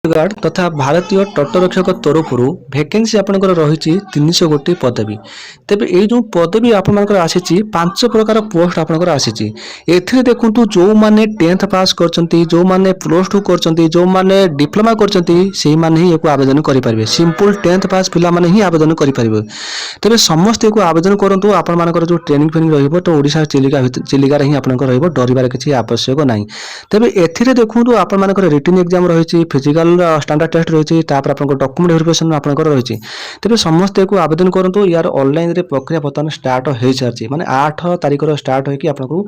Guard तथा भारतीय तटरक्षक तरफରୁ ଭେକେନ୍ସି ଆପଣଙ୍କର ରହିଛି 300 ଗୋଟି ପଦବୀ। ତେବେ ଏଇ ଯେଉଁ ପଦବୀ ଆପଣଙ୍କର ଆସିଛି 5 ପ୍ରକାର ପୋଷ୍ଟ ଆପଣଙ୍କର ଆସିଛି। ଏଥିରେ ଦେଖନ୍ତୁ ଯେଉଁମାନେ 10th ପାସ୍ କରିଛନ୍ତି, ଯେଉଁମାନେ +2 କରିଛନ୍ତି, ଯେଉଁମାନେ ଡିପ୍ଲୋମା କରିଛନ୍ତି, ସେଇମାନେ ହିଁ ଏକୁ ଆବେଦନ କରିପାରିବେ। ସିମ୍ପଲ୍ 10th ପାସ୍ ପିଲାମାନେ ହିଁ ଆବେଦନ କରିପାରିବେ। ତେବେ ସମସ୍ତେ ଏକୁ ଆବେଦନ କରନ୍ତୁ। ଆପଣମାନଙ୍କର ଯେଉଁ ଟ୍ରେନିଂ ଫେନିଂ ରହିବ ତ ଓଡ଼ିଶା ଚିଲିକାରେ ହିଁ ଆପଣଙ୍କର ରହିବ, ଡରିବାର କିଛି ଆବଶ୍ୟକ ନାହିଁ। ତେବେ ଏଥିରେ ଦେଖନ୍ତୁ ଆପଣମାନଙ୍କର ରିଟିନ୍ ଏକ୍ଜାମ୍ ରହିଛି, ଫିଜିକାଲ ଷ୍ଟାଣ୍ଡାର୍ଡ ଟେଷ୍ଟ ରହିଛି, ତାପରେ ଆପଣଙ୍କ ଡକ୍ୟୁମେଣ୍ଟ ଭେରିଫିକେସନ୍ ଆପଣଙ୍କର ରହିଛି। ତେବେ ସମସ୍ତେ ଏକୁ ଆବେଦନ କରନ୍ତୁ। ୟାର ଅନଲାଇନରେ ପ୍ରକ୍ରିୟା ବର୍ତ୍ତମାନ ଷ୍ଟାର୍ଟ ହୋଇସାରିଛି, ମାନେ 8 ତାରିଖର ଷ୍ଟାର୍ଟ ହୋଇକି ଆପଣଙ୍କୁ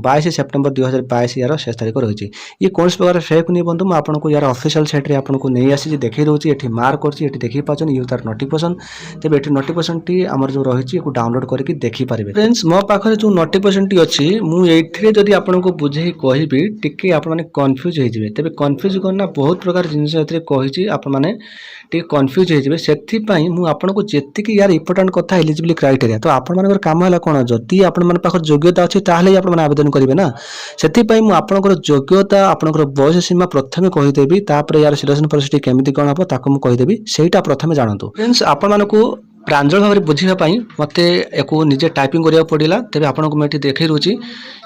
22 ସେପ୍ଟେମ୍ବର 2022 ୟାର ଶେଷ ତାରିଖ ରହିଛି। ଇଏ କୌଣସି ପ୍ରକାର ଫେକ୍ ନୁହେଁ ବନ୍ଧୁ, ମୁଁ ଆପଣଙ୍କୁ ୟାର ଅଫିସିଆଲ ସାଇଟ୍ରେ ଆପଣଙ୍କୁ ନେଇ ଆସିଛି, ଦେଖେଇ ଦେଉଛି। ଏଠି ମାର୍କ କରିଛି, ଏଠି ଦେଖି ପାରୁଛନ୍ତି ଇଏ ତାର ନୋଟିଫିକେସନ୍। ତେବେ ଏଠି ନୋଟିଫିକେସନ୍ଟି ଆମର ଯେଉଁ ରହିଛି ଏକୁ ଡାଉନଲୋଡ୍ କରିକି ଦେଖିପାରିବେ। ଫ୍ରେଣ୍ଡସ୍, ମୋ ପାଖରେ ଯେଉଁ ନୋଟିଫିକେସନ୍ଟି ଅଛି, ମୁଁ ଏଇଥିରେ ଯଦି ଆପଣଙ୍କୁ ବୁଝେଇ କହିବି ଟିକେ ଆପଣମାନେ କନଫ୍ୟୁଜ୍ ହେଇଯିବେ। ତେବେ କନଫ୍ୟୁଜ୍ କ'ଣ ନା, ବହୁତ ପ୍ରକାର ଜିନିଷ ଏଥିରେ କହିଛି, ଆପଣମାନେ ଟିକେ କନଫ୍ୟୁଜ୍ ହେଇଯିବେ। ସେଥିପାଇଁ ମୁଁ ଆପଣଙ୍କୁ ଯେତିକି ୟାର ଇମ୍ପୋର୍ଟାଣ୍ଟ କଥା, ଏଲିଜିବିଲିଟି କ୍ରାଇଟେରିଆ, ତ ଆପଣମାନଙ୍କର କାମ ହେଲା କ'ଣ, ଯଦି ଆପଣମାନଙ୍କ ପାଖରେ ଯୋଗ୍ୟତା ଅଛି ତାହେଲେ ହିଁ ଆପଣମାନେ ଆବେଦନ କରିବେ ନା। ସେଥିପାଇଁ ମୁଁ ଆପଣଙ୍କର ଯୋଗ୍ୟତା, ଆପଣଙ୍କର ବୟସ ସୀମା ପ୍ରଥମେ କହିଦେବି, ତାପରେ ୟାର ସିଲେକ୍ସନ୍ ପ୍ରୋସେସଟି କେମିତି କ'ଣ ହେବ ତାକୁ ମୁଁ କହିଦେବି, ସେଇଟା ପ୍ରଥମେ ଜାଣନ୍ତୁ। ଫ୍ରେଣ୍ଡସ୍, ଆପଣମାନଙ୍କୁ ପ୍ରାଞ୍ଜଳ ଭାବରେ ବୁଝିବା ପାଇଁ ମୋତେ ୟାକୁ ନିଜେ ଟାଇପିଂ କରିବାକୁ ପଡ଼ିଲା। ତେବେ ଆପଣଙ୍କୁ ମୁଁ ଏଠି ଦେଖେଇ ଦେଉଛି।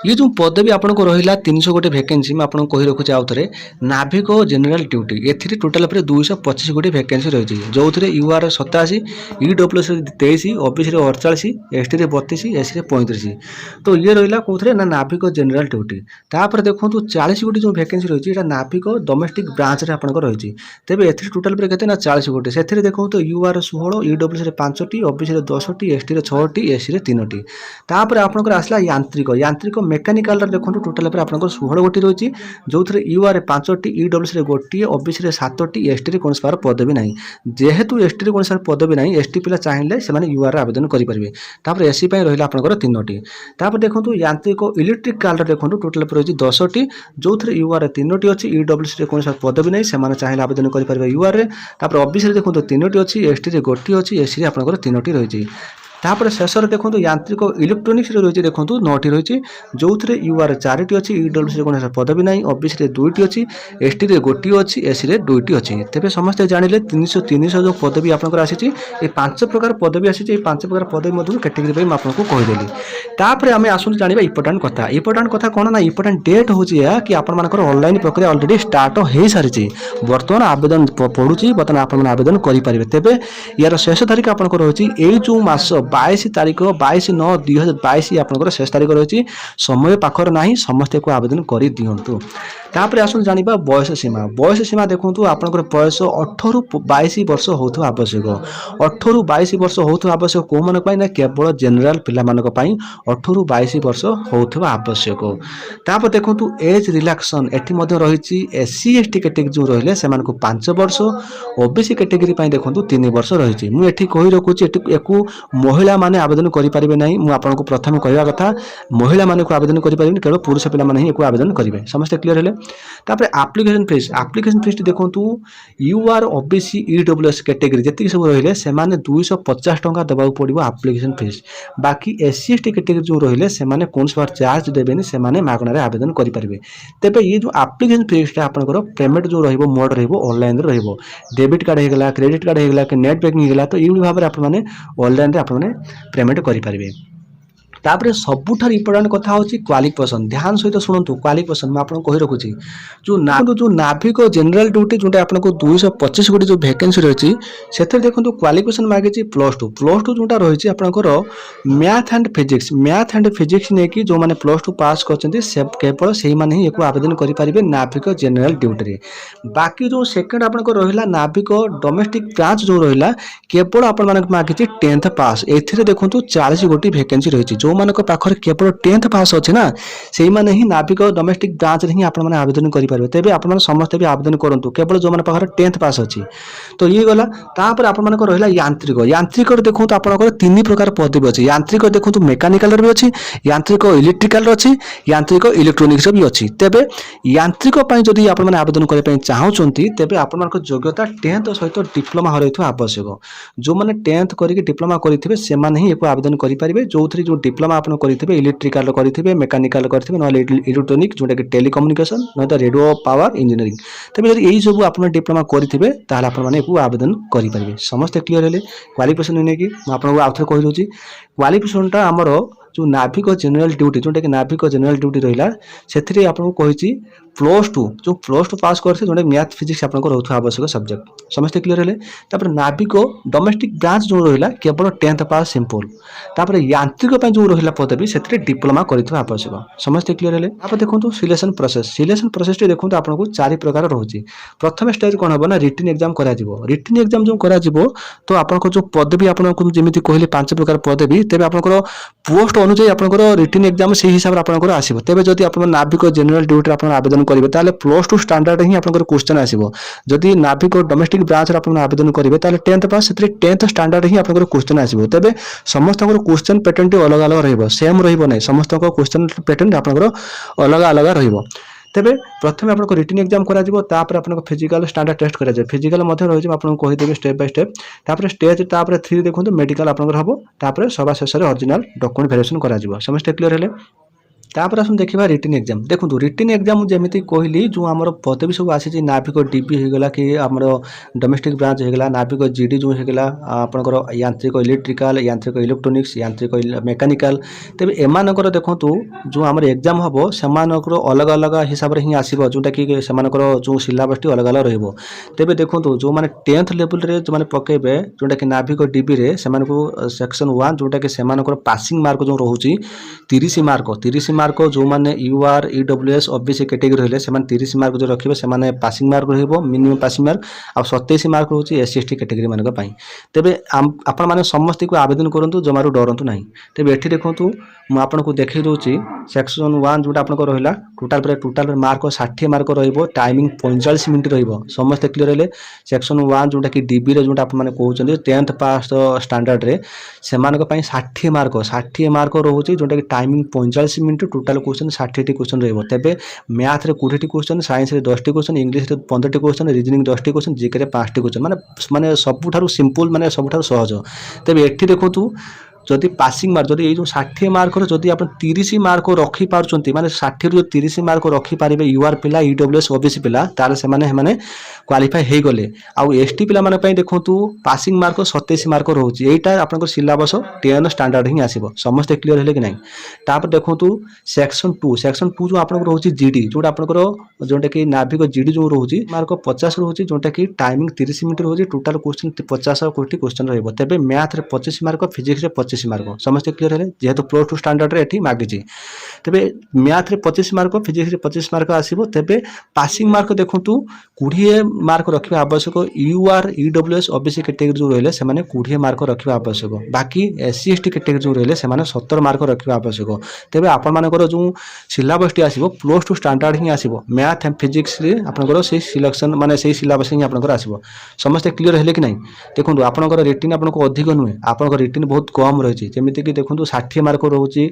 ଇଏ ଯେଉଁ ପଦବୀ ଆପଣଙ୍କୁ ରହିଲା 300 ଗୋଟି ଭେକେନ୍ସି, ମୁଁ ଆପଣଙ୍କୁ କହି ରଖୁଛି ଆଉ ଥରେ, ନାଭିକ ଜେନେରାଲ ଡ୍ୟୁଟି। ଏଥିରେ ଟୋଟାଲ ଉପରେ 225 ଗୋଟି ଭେକେନ୍ସି ରହିଛି, ଯେଉଁଥିରେ ୟୁଆର୍ 87, ଇଡବ୍ଲ୍ୟୁଏସ୍ 23, ଓବିସିରେ 48, ଏସଟିରେ 32, ଏସିରେ 35। ତ ଇଏ ରହିଲା କେଉଁଥିରେ ନା ନାଭିକ ଜେନେରାଲ ଡ୍ୟୁଟି। ତାପରେ ଦେଖନ୍ତୁ 40 ଗୋଟି ଯେଉଁ ଭେକେନ୍ସି ରହିଛି, ଏଇଟା ନାଭିକ ଡୋମେଷ୍ଟିକ୍ ବ୍ରାଞ୍ଚରେ ଆପଣଙ୍କର ରହିଛି। ତେବେ ଏଥିରେ ଟୋଟାଲ ଉପରେ କେତେ ନା 40 ଗୋଟି। ସେଥିରେ ଦେଖନ୍ତୁ ୟୁଆର୍ 16, ଇଡବ୍ଲ୍ୟୁଏସ୍ରେ 5ଟି, ଓବିସିରେ 10ଟି, ଏସଟିରେ 6ଟି, ଏସିରେ 3ଟି। ତାପରେ ଆପଣଙ୍କର ଆସିଲା ଯାନ୍ତ୍ରିକ ମେକାନିକାଲରେ ଦେଖନ୍ତୁ ଟୋଟାଲ ଉପରେ ଆପଣଙ୍କର 16 ଗୋଟି ରହିଛି, ଯେଉଁଥିରେ ୟୁଆର୍ 5ଟି, ଇଡବ୍ଲ୍ୟୁଏସ୍ରେ ଗୋଟିଏ, ଓବିସିରେ 7ଟି, ଏସଟିରେ କୌଣସି ପ୍ରକାର ପଦବୀ ନାହିଁ। ଯେହେତୁ ଏସଟିରେ କୌଣସି ପ୍ରକାର ପଦବୀ ନାହିଁ, ଏସଟି ପିଲା ଚାହିଁଲେ ସେମାନେ ୟୁଆର୍ରେ ଆବେଦନ କରିପାରିବେ। ତାପରେ ଏସି ପାଇଁ ରହିଲା ଆପଣଙ୍କର 3ଟି। ତାପରେ ଦେଖନ୍ତୁ ଯାନ୍ତ୍ରିକ ଇଲେକ୍ଟ୍ରିକାଲରେ ଦେଖନ୍ତୁ ଟୋଟାଲ ଉପରେ ରହିଛି 10ଟି, ଯେଉଁଥିରେ ୟୁଆର୍ରେ 3ଟି ଅଛି, ଇଡବ୍ଲ୍ୟୁଏସ୍ରେ କୌଣସି ପଦବୀ ନାହିଁ, ସେମାନେ ଚାହିଁଲେ ଆବେଦନ କରିପାରିବେ ୟୁଆର୍ରେ। ତାପରେ ଓବିସିରେ ଦେଖନ୍ତୁ 3ଟି ଅଛି, ଏସଟିରେ ଗୋଟିଏ ଅଛି, ଏସିରେ ଆପଣଙ୍କର 3ଟି ରହିଛି। ତାପରେ ଶେଷରେ ଦେଖନ୍ତୁ ଯାନ୍ତ୍ରିକ ଇଲେକ୍ଟ୍ରୋନିକ୍ସରେ ରହିଛି, ଦେଖନ୍ତୁ 9ଟି ରହିଛି, ଯେଉଁଥିରେ ୟୁଆର୍ 4ଟି ଅଛି, ଇଡବ୍ଲ୍ୟୁଏସ୍ରେ କୌଣସି ପଦବୀ ନାହିଁ, ଓବିସିରେ 2ଟି ଅଛି, ଏସଟିରେ ଗୋଟିଏ ଅଛି, ଏସିରେ 2ଟି ଅଛି। ତେବେ ସମସ୍ତେ ଜାଣିଲେ 300 ଯେଉଁ ପଦବୀ ଆପଣଙ୍କର ଆସିଛି, এই 5 ପ୍ରକାର ପଦବୀ ଆସିଛି। এই 5 ପ୍ରକାର ପଦବୀ ମଧ୍ୟରୁ କ୍ୟାଟେଗୋରୀ ପାଇଁ ମୁଁ ଆପଣଙ୍କୁ କହିଦେଲି। ତାପରେ ଆମେ ଆସନ୍ତୁ ଜାଣିବା ଇମ୍ପୋର୍ଟାଣ୍ଟ କଥା। ଇମ୍ପୋର୍ଟାଣ୍ଟ କଥା କ'ଣ ନା, ଇମ୍ପୋର୍ଟାଣ୍ଟ ଡେଟ୍ ହେଉଛି ଏହା କି ଆପଣମାନଙ୍କର ଅନଲାଇନ୍ ପ୍ରକ୍ରିୟା ଅଲରେଡ଼ି ଷ୍ଟାର୍ଟ ହୋଇସାରିଛି। ବର୍ତ୍ତମାନ ଆବେଦନ ପଡ଼ୁଛି, ବର୍ତ୍ତମାନ ଆପଣମାନେ ଆବେଦନ କରିପାରିବେ। ତେବେ ୟାର ଶେଷ ତାରିଖ ଆପଣଙ୍କର ରହିଛି ଏଇ ଯେଉଁ ମାସ 22 ତାରିଖ, 22/9/2022 ଆପଣଙ୍କର ଶେଷ ତାରିଖ ରହିଛି। ସମୟ ପାଖରେ ନାହିଁ, ସମସ୍ତେ ଏକୁ ଆବେଦନ କରିଦିଅନ୍ତୁ। ତାପରେ ଆସନ୍ତୁ ଜାଣିବା ବୟସ ସୀମା। ବୟସ ସୀମା ଦେଖନ୍ତୁ ଆପଣଙ୍କର ବୟସ 18ରୁ 22 ବର୍ଷ ହେଉଥିବା ଆବଶ୍ୟକ। 18ରୁ 22 ବର୍ଷ ହେଉଥିବା ଆବଶ୍ୟକ କେଉଁମାନଙ୍କ ପାଇଁ ନା, କେବଳ ଜେନେରାଲ ପିଲାମାନଙ୍କ ପାଇଁ 18ରୁ 22 ବର୍ଷ ହେଉଥିବା ଆବଶ୍ୟକ। ତାପରେ ଦେଖନ୍ତୁ ଏଜ୍ ରିଲାକ୍ସନ୍, ଏଠି ମଧ୍ୟ ରହିଛି SC ST କ୍ୟାଟେଗୋରୀ ଯେଉଁ ରହିଲେ ସେମାନଙ୍କୁ 5 ବର୍ଷ, ଓବିସି କ୍ୟାଟେଗୋରୀ ପାଇଁ ଦେଖନ୍ତୁ 3 ବର୍ଷ ରହିଛି। ମୁଁ ଏଠି କହି ରଖୁଛି, ଏକୁ ମହିଳାମାନେ ଆବେଦନ କରିପାରିବେ ନାହିଁ। ମୁଁ ଆପଣଙ୍କୁ ପ୍ରଥମେ କହିବା କଥା, ମହିଳାମାନଙ୍କୁ ଆବେଦନ କରିପାରିବେନି, କେବଳ ପୁରୁଷ ପିଲାମାନେ ହିଁ ଏକୁ ଆବେଦନ କରିବେ। ସମସ୍ତେ କ୍ଲିୟର ହେଲେ? ତାପରେ ଆପ୍ଲିକେସନ୍ ଫିସ୍ ଦେଖନ୍ତୁ, ୟୁଆର୍, ଓବିସି, ଇଡବ୍ଲ୍ୟୁଏସ୍ କ୍ୟାଟେଗୋରୀ ଯେତିକି ସବୁ ରହିଲେ ସେମାନେ 250 ଟଙ୍କା ଦେବାକୁ ପଡ଼ିବ ଆପ୍ଲିକେସନ୍ ଫିସ୍। ବାକି SC ST କ୍ୟାଟେଗୋରୀ ଯେଉଁ ରହିଲେ ସେମାନେ କୌଣସି ପ୍ରକାର ଚାର୍ଜ ଦେବେନି, ସେମାନେ ମାଗଣାରେ ଆବେଦନ କରିପାରିବେ। ତେବେ ଇଏ ଯେଉଁ ଆପ୍ଲିକେସନ୍ ଫିସ୍ଟା ଆପଣଙ୍କର ପେମେଣ୍ଟ ଯେଉଁ ରହିବ ମୋଡ଼ ରହିବ, ଅନଲାଇନରେ ରହିବ। ଡେବିଟ୍ କାର୍ଡ଼ ହେଇଗଲା, କ୍ରେଡ଼ିଟ୍ କାର୍ଡ଼ ହେଇଗଲା, କି ନେଟ୍ ବ୍ୟାଙ୍କିଂ ହେଇଗଲା, ତ ଏଇଭଳି ଭାବରେ ଆପଣମାନେ ଅନଲାଇନରେ ଆପଣମାନେ ପେମେଣ୍ଟ କରିପାରିବେ। ତାପରେ ସବୁଠାରୁ ଇମ୍ପୋର୍ଟାଣ୍ଟ କଥା ହେଉଛି କ୍ୱାଲିଫିକେସନ୍। ଧ୍ୟାନ ସହିତ ଶୁଣନ୍ତୁ, କ୍ୱାଲିଫିକେସନ୍ ମୁଁ ଆପଣଙ୍କୁ କହି ରଖୁଛି। ଯେଉଁ ନାଭିକ ଜେନେରାଲ ଡ୍ୟୁଟି ଯେଉଁଟା ଆପଣଙ୍କୁ 225 ଗୋଟି ଯେଉଁ ଭେକେନ୍ସି ରହିଛି, ସେଥିରେ ଦେଖନ୍ତୁ କ୍ୱାଲିଫିକେସନ୍ ମାଗିଛି +2 ଯେଉଁଟା ରହିଛି ଆପଣଙ୍କର ମ୍ୟାଥ୍ ଆଣ୍ଡ ଫିଜିକ୍ସ ନେଇକି ଯେଉଁମାନେ +2 ପାସ୍ କରିଛନ୍ତି ସେ କେବଳ ସେଇମାନେ ହିଁ ଏକୁ ଆବେଦନ କରିପାରିବେ ନାଭିକ ଜେନେରାଲ ଡ୍ୟୁଟିରେ। ବାକି ଯେଉଁ ସେକେଣ୍ଡ ଆପଣଙ୍କର ରହିଲା ନାଭିକ ଡୋମେଷ୍ଟିକ୍ ବ୍ରାଞ୍ଚ ଯେଉଁ ରହିଲା, କେବଳ ଆପଣମାନଙ୍କୁ ମାଗିଛି 10th ପାସ୍। ଏଥିରେ ଦେଖନ୍ତୁ 40 ଗୋଟି ଭେକେନ୍ସି ରହିଛି। ଯେଉଁମାନଙ୍କ ପାଖରେ କେବଳ 10th ପାସ୍ ଅଛି ନା, ସେଇମାନେ ହିଁ ନାଭିକ ଡୋମେଷ୍ଟିକ୍ ବ୍ରାଞ୍ଚରେ ହିଁ ଆପଣମାନେ ଆବେଦନ କରିପାରିବେ। ତେବେ ଆପଣମାନେ ସମସ୍ତେ ବି ଆବେଦନ କରନ୍ତୁ, କେବଳ ଯେଉଁମାନଙ୍କ ପାଖରେ 10th ପାସ୍ ଅଛି। ତ ଇଏ ଗଲା। ତାପରେ ଆପଣମାନଙ୍କର ରହିଲା ଯାନ୍ତ୍ରିକରେ ଦେଖନ୍ତୁ ଆପଣଙ୍କର 3 ପ୍ରକାର ପଦବୀ ଅଛି। ଯାନ୍ତ୍ରିକ ଦେଖନ୍ତୁ ମେକାନିକାଲରେ ବି ଅଛି, ଯାନ୍ତ୍ରିକ ଇଲେକ୍ଟ୍ରିକାଲରେ ଅଛି, ଯାନ୍ତ୍ରିକ ଇଲେକ୍ଟ୍ରୋନିକ୍ସର ବି ଅଛି। ତେବେ ଯାନ୍ତ୍ରିକ ପାଇଁ ଯଦି ଆପଣମାନେ ଆବେଦନ କରିବା ପାଇଁ ଚାହୁଁଛନ୍ତି, ତେବେ ଆପଣମାନଙ୍କ ଯୋଗ୍ୟତା 10th ସହିତ ଡିପ୍ଲୋମା ହୋଇଥିବା ଆବଶ୍ୟକ। ଯେଉଁମାନେ 10th କରିକି ଡିପ୍ଲୋମା କରିଥିବେ ସେମାନେ ହିଁ ଏକୁ ଆବେଦନ କରିପାରିବେ। ଯେଉଁଥିରେ ଯେଉଁ डिप्लोमा आप करेंगे इलेक्ट्रिकल करेंगे मेकानिकल करेंगे ना इलेक्ट्रोनिक जोटा कि टेलीकम्युनिकेशन ना तो रेडियो पावर इंजीनियरिंग तेज जब यही सब आप डिप्लोमा करेंगे आपको आवेदन करेंगे समस्ते क्लीयर है क्वालिफिकेशन नहीं आपको आउ थे कहीदे क्वालिफिकेशनटा आमर जो नाविक जनरल ड्यूटी जोटा कि नाविक जनरल ड्यूटी रहा से आपको कही +2 जो +2 पास करते जो मैथ फिजिक्स आप आवश्यक सब्जेक्ट समस्ते क्लीयर है नाविक डोमेस्टिक ब्रांच जो रहा केवल 10th पास सिंपल तापर यांत्रिक जो रहा पदवी से डिप्लोमा करथिबा आवश्यक समस्ते क्लीयर है देखो सिलेक्शन प्रोसेस देखो आपको 4 प्रकार रोचे प्रथम स्टेज कौन हम ना रिटन एग्जाम करा रिटन एग्जाम जो करा तो आपको जो पदवी आपको जमी कहली 5 प्रकार पदवी तेज आप पोस्ट अनुसार आप रिटन एग्जाम से हिसाब से आपको आसो तेज जब आप नाविक जनरल ड्यूटी आप आवेदन करेंगे +2 स्टैंडर्ड ही आपको क्वेश्चन आसो जदि नाविक डोमेस्टिक ब्रांच आप आवेदन करेंगे 10th पास 10th स्टैंडर्ड ही आपको क्वेश्चन आसो तेज समस्त क्वेश्चन पैटर्न अलग अलग रेम रही समस्त क्वेश्चन पैटर्न आप अलग अलग तेरे प्रथम आपको रिटन एग्जाम करा फिजिकल स्टैंडर्ड टेस्ट करा फिजिकल रही आपको कहीदेवी स्टेप बाय स्टेप स्टेज 3 देखो मेडिकल आप हम सभा शेष में ओरिजिनल डॉक्यूमेंट वेरिफिकेशन करा समस्त क्लीयर है तापर आस देखा रिटन एग्जाम देखो रिटन एग्जाम जमी कहली जो आम पदवी सब आसी नाविक डीपी होगा कि आम डोमेस्टिक ब्रांच होगा नाविक जीडी जो होगा आपंकर यांत्रिक इलेक्ट्रिकल यांत्रिक इलेक्ट्रोनिक्स यांत्रिक मेकानिकल तेज एमानकर देखो जो आम एग्जाम हम से अलग अलग हिसाब से ही आसो जोटा कि जो सिलेबस अलग अलग रेबे देखो जो मैंने 10th लेवल रे जो मैंने पकेबे जोटा कि नाविक डीबी रे सेक्शन 1 जोटा कि पासिंग मार्क जो रोचे 30 मार्क जो मैंने यूआर ईडब्ल्यूएस ओबीसी कैटेगरी रहिले से 30 मार्क जो रखिबे से पासिंग मार्क रहिबो मिनिमम पासिंग मार्क आ 27 मार्क रोची एससी एसटी कैटेगरी मानक पई तेबे आपण माने समस्त को आवेदन करंतु जमारू डरंतु नाही तेबे एठी देखंतु मु आपनको देखै दोची सेक्शन 1 जोटा आपनको रहिला टोटल मार्क 60 मार्क रहिबो टाइमिंग 45 मिनिट रहिबो समस्त क्लियर हेले सेक्शन 1 जोटा कि डीबी रे जोटा आपण माने कहउचंदी 10th पास स्टैंडर्ड रे से मानक पई 60 मार्क रहउची जोटा कि timing 45 minute total question 60 question रहिबो तेबे मैथ रे 20 क्वेश्चन साइंस रे 10 क्वेश्चन इंग्लिश रे 15 क्वेश्चन रीजनिंग 10 क्वेश्चन जीके रे 5 क्वेश्चन माने सबुठारु सिंपल माने सबुठारु सहज तेबे एठी देखंतु जदि पासिंग मार्क जदि जो 60 मार्क जदि आप 30 मार्क रखी पार्टी माने 60 जो 30 मार्क रखी पारे यूआर पिला ईडब्ल्यूएस ओबीसी पिला तार से माने क्वालिफाई हो गले आउ एसटी पिला माने पई देखंतु पासिंग मार्क 27 मार्क रहउची एटा आपन सिलेबस 10 स्टैंडर्ड ही आसीबो समस्त क्लियर हेले कि नहीं तापर देखंतु सेक्शन 2 जो आपन रहउची जीडी जोटा आपन जोटा कि नाविक जीडी जो रहउची मार्क 50 रहउची जोटा कि टाइमिंग 30 मिनिट रहउची टोटल क्वेश्चन 50 क्वेश्चन रहइबो तबे मैथ रे 25 मार्क फिजिक्स रे 25 मार्क समस्त क्लियर है जेहेतु +2 स्टैंडर्ड रे एठी मागिची तबे मैथ रे 25 मार्क फिजिक्स रे 25 मार्क आसीबो तबे पासिंग मार्क देखंतु 20 मार्क रखिबा आवश्यक यूआर ईडब्ल्यूएस ओबीसी कैटेगरी जो रहले से माने 20 मार्क रखिबा आवश्यक बाकी एससी एसटी कैटेगरी जो रहले से माने 17 मार्क रखिबा आवश्यक तबे आपन मानकर जो सिलेबस टी आसीबो +2 स्टैंडर्ड ही आसीबो मैथ एंड फिजिक्स रे आपनकर से सिलेक्शन माने से सिलेबस ही आपनकर आसीबो समस्त क्लियर हेले कि नहीं देखंतु आपनकर रेटिंग आपनको अधिक नुहे आपनकर रेटिंग बहुत कम रही जमीती कि देखो 60 मार्क रोचे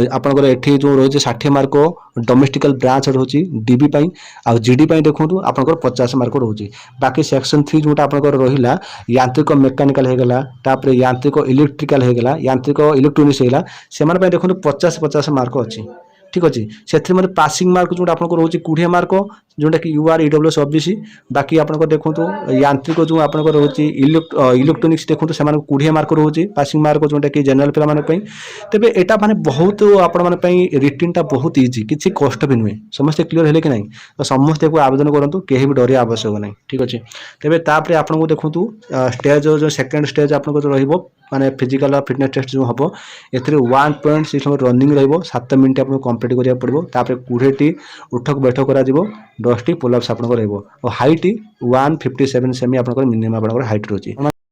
आपंकर एठी जो रही 60 मार्क डोमेस्टिकल ब्रांच रोचे डीबी पाई आ जीडी पाई देखो आपंकर 50 मार्क रोचे बाकी सेक्शन 3 जोटा आपंकर रहिला यांत्रिक मेकानिकल हेगला तापर यांत्रिक इलेक्ट्रिकल हेगला यांत्रिक इलेक्ट्रोनिक्स हेगला से माने पाई देखो 50 मार्क अच्छी ठीक अच्छे से मैंने पासिंग मार्क जो आपको रोचे 20 मार्क जोटा कि यूआर ईडब्ल्यूएस ओबीसी बाकी आपको देखो यांत्रिक जो आपको रोचे इलेक्ट्रोनिक्स देखो से 20 मार्क रोचे पासिंग मार्क जोटा कि जनरल पिला माने तेबे एटा माने बहुत आपण माने रिटिन टा बहुत इजी किसी कष्ट भी नुहे समस्त क्लियर हेले कि नहीं तो समस्त को आवेदन करंतु केही भी डरिया आवश्यक नहीं ठीक अच्छे तेबे तापर आपको देखो स्टेज जो सेकंड स्टेज आपको रहिबो माने फिजिकल फिटनेस टेस्ट जो हम एथिरे 1.6 रनिंग रहिबो 7 मिनिट आपको कंप्लीट करिया पड़बो तापर 20 टी उठक बैठक करा जिवो 10 टी पुल अप्स आपको रहिबो और हाइट 157 सेमी आपको मिनिमम आपको हाइट रोची